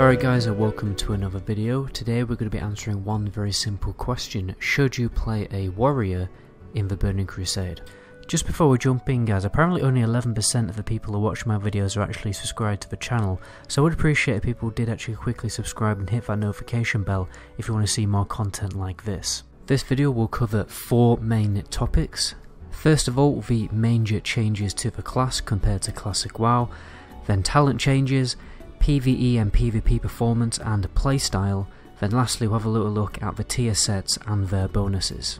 Alright guys, and welcome to another video. Today we're going to be answering one very simple question. Should you play a warrior in the Burning Crusade? Just before we jump in guys, apparently only 11% of the people who watch my videos are actually subscribed to the channel, so I would appreciate if people did actually quickly subscribe and hit that notification bell if you want to see more content like this. This video will cover 4 main topics. First of all, the major changes to the class compared to Classic WoW, then talent changes, PvE and PvP performance and playstyle, then lastly we'll have a little look at the tier sets and their bonuses.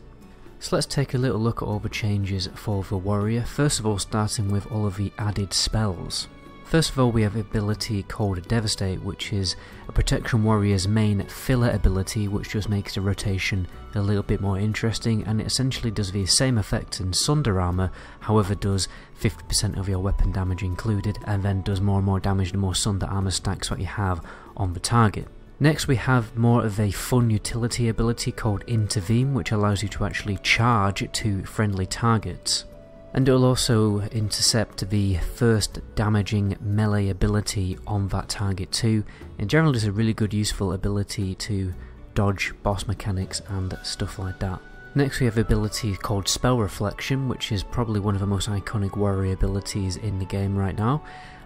So let's take a little look at all the changes for the warrior, first of all starting with all of the added spells. First of all we have the ability called Devastate, which is a protection warrior's main filler ability which just makes the rotation a little bit more interesting, and it essentially does the same effect in Sunder armor, however does 50% of your weapon damage included, and then does more and more damage the more Sunder armor stacks what you have on the target. Next we have more of a fun utility ability called Intervene, which allows you to actually charge to friendly targets. And it will also intercept the first damaging melee ability on that target too. In general, it's a really good useful ability to dodge boss mechanics and stuff like that. Next we have the ability called Spell Reflection, which is probably one of the most iconic warrior abilities in the game right now.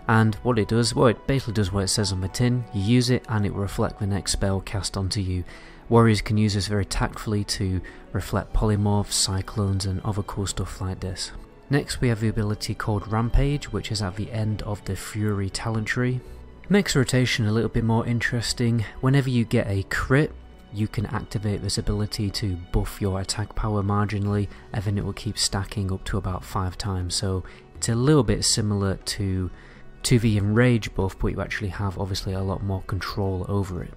And what it does, well, it basically does what it says on the tin. You use it and it will reflect the next spell cast onto you. Warriors can use this very tactfully to reflect polymorphs, cyclones and other cool stuff like this. Next we have the ability called Rampage, which is at the end of the Fury talent tree. Makes rotation a little bit more interesting. Whenever you get a crit, you can activate this ability to buff your attack power marginally, and then it will keep stacking up to about 5 times. So it's a little bit similar to the Enrage buff, but you actually have obviously a lot more control over it.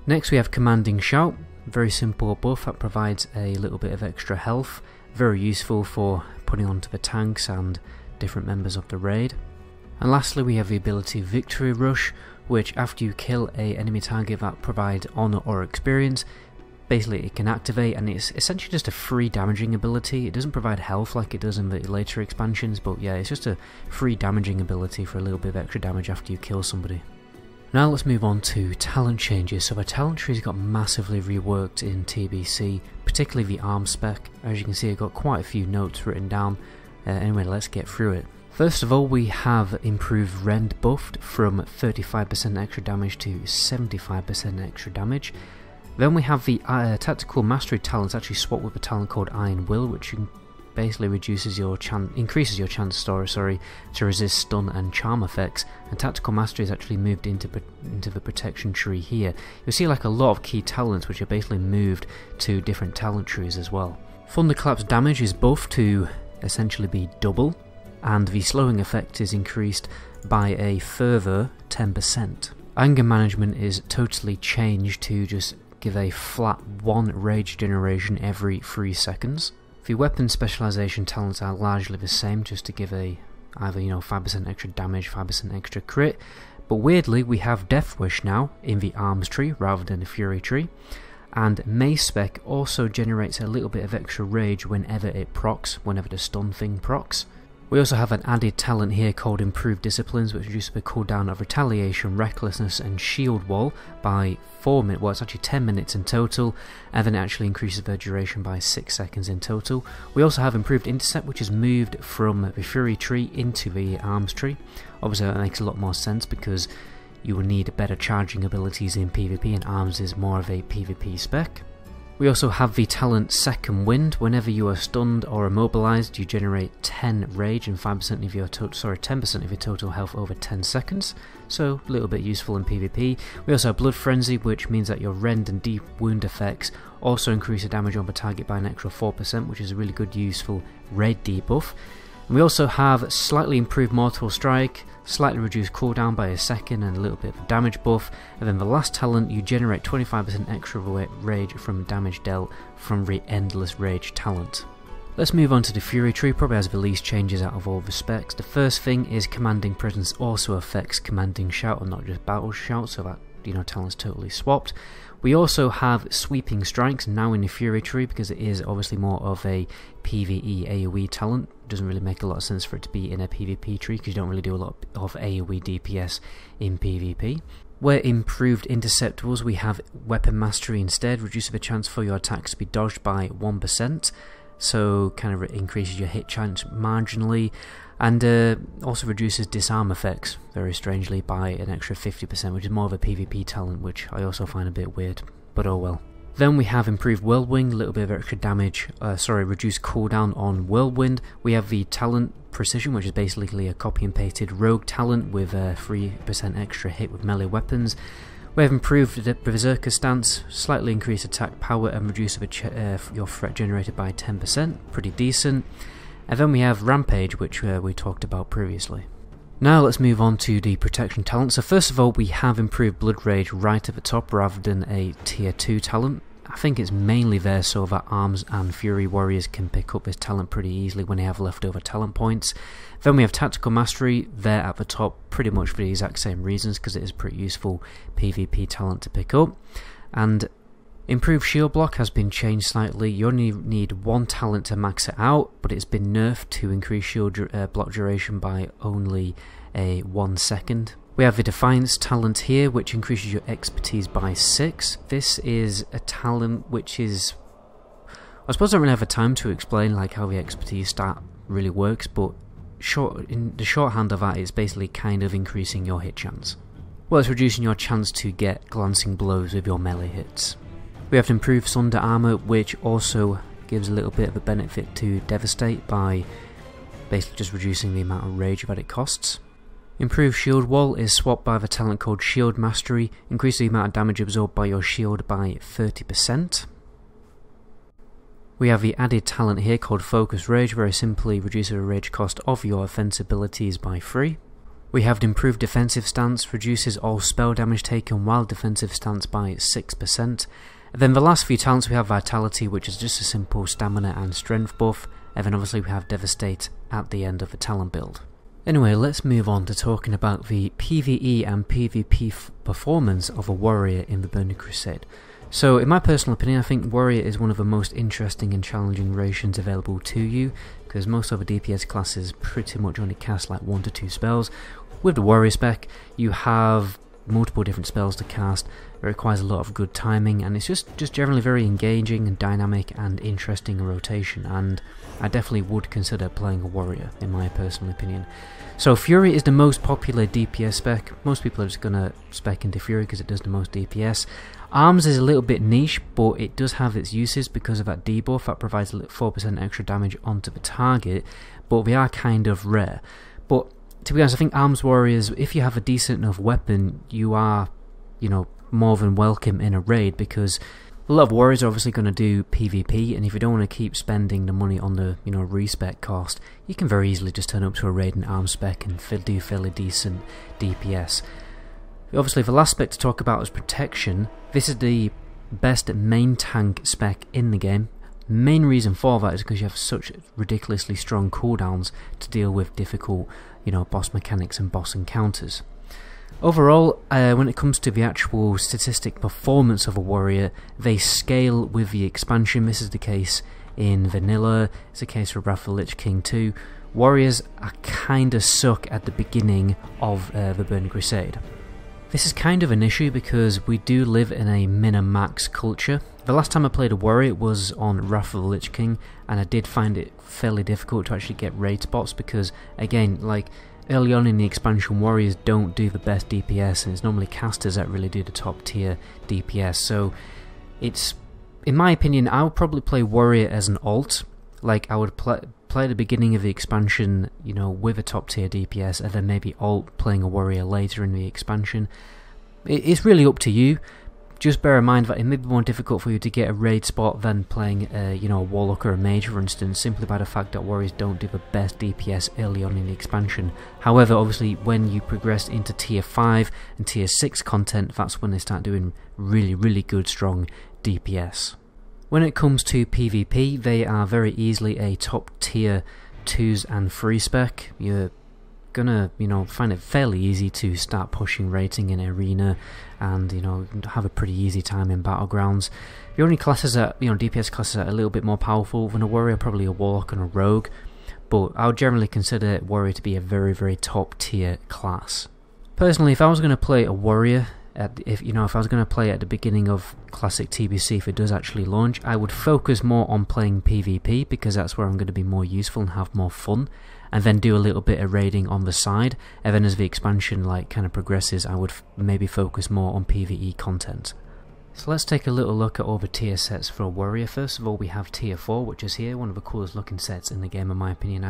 Next we have Commanding Shout, very simple buff that provides a little bit of extra health, very useful for putting onto the tanks and different members of the raid. And lastly we have the ability Victory Rush, which after you kill a enemy target that provides honor or experience, basically it can activate, and it's essentially just a free damaging ability. It doesn't provide health like it does in the later expansions, but yeah, it's just a free damaging ability for a little bit of extra damage after you kill somebody. Now let's move on to talent changes. So the talent tree's got massively reworked in TBC, particularly the arm spec. As you can see, I've got quite a few notes written down. Anyway, let's get through it. First of all, we have improved Rend buffed from 35% extra damage to 75% extra damage. Then we have the Tactical Mastery talents actually swapped with a talent called Iron Will, which basically increases your chance to resist stun and charm effects, and Tactical Mastery is actually moved into the protection tree here. You'll see like a lot of key talents which are basically moved to different talent trees as well. Thunderclap's damage is buffed to essentially be double, and the slowing effect is increased by a further 10%. Anger management is totally changed to just give a flat 1 rage generation every 3 seconds. The weapon specialization talents are largely the same, just to give either 5% extra damage, 5% extra crit. But weirdly we have Death Wish now in the arms tree rather than the Fury tree. And Mace spec also generates a little bit of extra rage whenever it procs, whenever the stun thing procs. We also have an added talent here called Improved Disciplines, which reduces the cooldown of Retaliation, Recklessness and Shield Wall by 4 minutes, well it's actually 10 minutes in total, and then it actually increases their duration by 6 seconds in total. We also have Improved Intercept, which is moved from the Fury tree into the Arms tree. Obviously that makes a lot more sense because you will need better charging abilities in PvP, and Arms is more of a PvP spec. We also have the talent Second Wind. Whenever you are stunned or immobilized, you generate 10 rage and 10% of your total health over 10 seconds. So a little bit useful in PvP. We also have Blood Frenzy, which means that your rend and deep wound effects also increase the damage on the target by an extra 4%, which is a really good useful raid debuff. And we also have slightly improved Mortal Strike, slightly reduced cooldown by 1 second and a little bit of a damage buff, and then the last talent, you generate 25% extra rage from damage dealt from the Endless Rage talent. Let's move on to the Fury tree, probably has the least changes out of all the specs. The first thing is Commanding Presence also affects Commanding Shout and not just Battle Shout, so that talent's totally swapped. We also have Sweeping Strikes now in the Fury tree because it is obviously more of a PvE AoE talent. It doesn't really make a lot of sense for it to be in a PvP tree because you don't really do a lot of AoE DPS in PvP. Where improved interceptables, we have weapon mastery instead, reduces the chance for your attacks to be dodged by 1%, so kind of increases your hit chance marginally, and also reduces disarm effects, very strangely, by an extra 50%, which is more of a PvP talent, which I also find a bit weird, but oh well. Then we have improved Whirlwind, a little bit of extra damage, reduced cooldown on Whirlwind. We have the talent Precision, which is basically a copy and pasted rogue talent with a 3% extra hit with melee weapons. We have improved the Berserker stance, slightly increased attack power and reduced your threat generated by 10%, pretty decent. And then we have Rampage, which we talked about previously. Now let's move on to the protection talent. So first of all, we have improved Blood Rage right at the top rather than a tier 2 talent. I think it's mainly there so that Arms and Fury warriors can pick up this talent pretty easily when they have leftover talent points. Then we have Tactical Mastery there at the top, pretty much for the exact same reasons, because it is a pretty useful PvP talent to pick up. And Improved Shield Block has been changed slightly. You only need one talent to max it out, but it's been nerfed to increase shield block duration by only 1 second. We have the Defiance talent here, which increases your expertise by 6. This is a talent which is... I suppose I don't really have the time to explain like how the expertise stat really works, but in the shorthand of that, it's basically kind of increasing your hit chance. Well, it's reducing your chance to get glancing blows with your melee hits. We have improved Sunder Armor, which also gives a little bit of a benefit to Devastate by basically just reducing the amount of rage that it costs. Improved Shield Wall is swapped by the talent called Shield Mastery, increases the amount of damage absorbed by your shield by 30%. We have the added talent here called Focus Rage, very simply reduces the rage cost of your offense abilities by 3. We have the improved Defensive Stance, reduces all spell damage taken while defensive stance by 6%. And then the last few talents we have Vitality, which is just a simple stamina and strength buff, and then obviously we have Devastate at the end of the talent build. Anyway, let's move on to talking about the PvE and PvP performance of a warrior in the Burning Crusade. So in my personal opinion, I think warrior is one of the most interesting and challenging rations available to you, because most other DPS classes pretty much only cast like 1 to 2 spells. With the warrior spec, you have multiple different spells to cast. It requires a lot of good timing, and it's just generally very engaging and dynamic and interesting in rotation, and I definitely would consider playing a warrior in my personal opinion. So Fury is the most popular DPS spec. Most people are just going to spec into Fury because it does the most DPS. Arms is a little bit niche, but it does have its uses because of that debuff that provides 4% extra damage onto the target, but they are kind of rare. But to be honest, I think Arms Warriors, if you have a decent enough weapon, you are, more than welcome in a raid, because a lot of warriors are obviously going to do PvP, and if you don't want to keep spending the money on the respec cost, you can very easily just turn up to a raid and arm spec and do fairly decent DPS. Obviously, the last spec to talk about is Protection. This is the best main tank spec in the game. Main reason for that is because you have such ridiculously strong cooldowns to deal with difficult, boss mechanics and boss encounters. Overall, when it comes to the actual statistic performance of a warrior, they scale with the expansion. This is the case in Vanilla, it's the case for Wrath of the Lich King 2. Warriors are kinda suck at the beginning of the Burning Crusade. This is kind of an issue because we do live in a min-max culture. The last time I played a warrior was on Wrath of the Lich King, and I did find it fairly difficult to actually get raid spots because, again, early on in the expansion, warriors don't do the best DPS, and it's normally casters that really do the top tier DPS. So it's, in my opinion, I would probably play warrior as an alt. I would play at the beginning of the expansion, with a top tier DPS, and then maybe alt playing a warrior later in the expansion. It's really up to you. Just bear in mind that it may be more difficult for you to get a raid spot than playing a warlock or a mage, for instance, simply by the fact that warriors don't do the best DPS early on in the expansion. However, obviously, when you progress into tier 5 and tier 6 content, that's when they start doing really, really good, strong DPS. When it comes to PvP, they are very easily a top tier 2s and 3 spec. You're gonna find it fairly easy to start pushing rating in arena, and have a pretty easy time in battlegrounds. The only classes that DPS classes that are a little bit more powerful than a warrior, probably a warlock and a rogue, but I would generally consider warrior to be a very, very top tier class. Personally, if I was going to play a warrior, if I was going to play at the beginning of Classic TBC, if it does actually launch, I would focus more on playing PvP, because that's where I'm going to be more useful and have more fun, and then do a little bit of raiding on the side. And then as the expansion kind of progresses, I would maybe focus more on PvE content. So let's take a little look at all the tier sets for a warrior. First of all, we have tier 4, which is here, one of the coolest looking sets in the game in my opinion.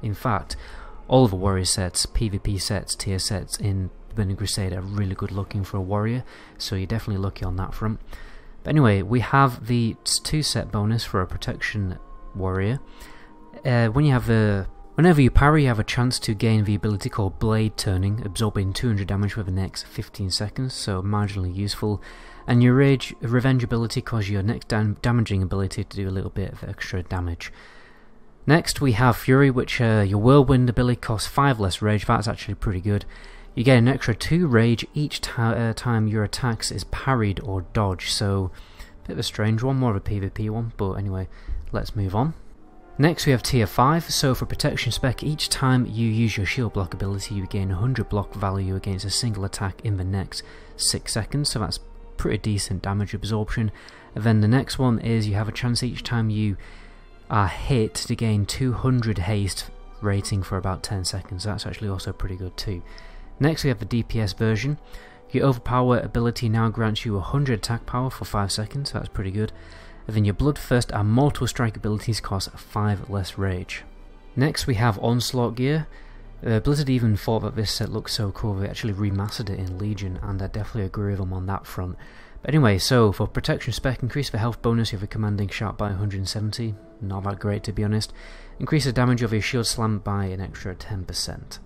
In fact, all of the warrior sets, PvP sets, tier sets in Burning Crusade are really good looking for a warrior, so you're definitely lucky on that front. But anyway, we have the 2 set bonus for a protection warrior. Whenever you parry, you have a chance to gain the ability called Blade Turning, absorbing 200 damage for the next 15 seconds, so marginally useful. And your Revenge ability causes your next damaging ability to do a little bit of extra damage. Next we have Fury, which your Whirlwind ability costs 5 less rage. That's actually pretty good. You get an extra 2 rage each time your attacks is parried or dodged, so a bit of a strange one, more of a PvP one, but anyway, let's move on. Next we have tier 5, so for protection spec, each time you use your shield block ability you gain 100 block value against a single attack in the next 6 seconds, so that's pretty decent damage absorption. And then the next one is you have a chance each time you are hit to gain 200 haste rating for about 10 seconds, that's actually also pretty good too. Next we have the DPS version. Your Overpower ability now grants you 100 attack power for 5 seconds, so that's pretty good. And then your Bloodthirst and Mortal Strike abilities cost 5 less rage. Next we have Onslaught gear. Blizzard even thought that this set looked so cool, they actually remastered it in Legion, and I definitely agree with them on that front. But anyway, so for protection spec, increase the health bonus you have a commanding shot by 170, not that great to be honest. Increase the damage of your shield slam by an extra 10%.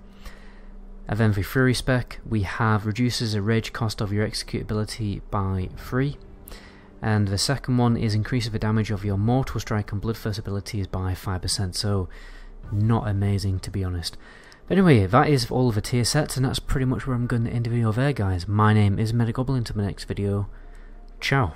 And then for Fury spec, we have reduces the rage cost of your execute ability by 3. And the second one is increases the damage of your Mortal Strike and Bloodthirst abilities by 5%, so not amazing to be honest. But anyway, that is all of the tier sets, and that's pretty much where I'm going to end the video there, guys. My name is Medagoblin. Until my next video, ciao.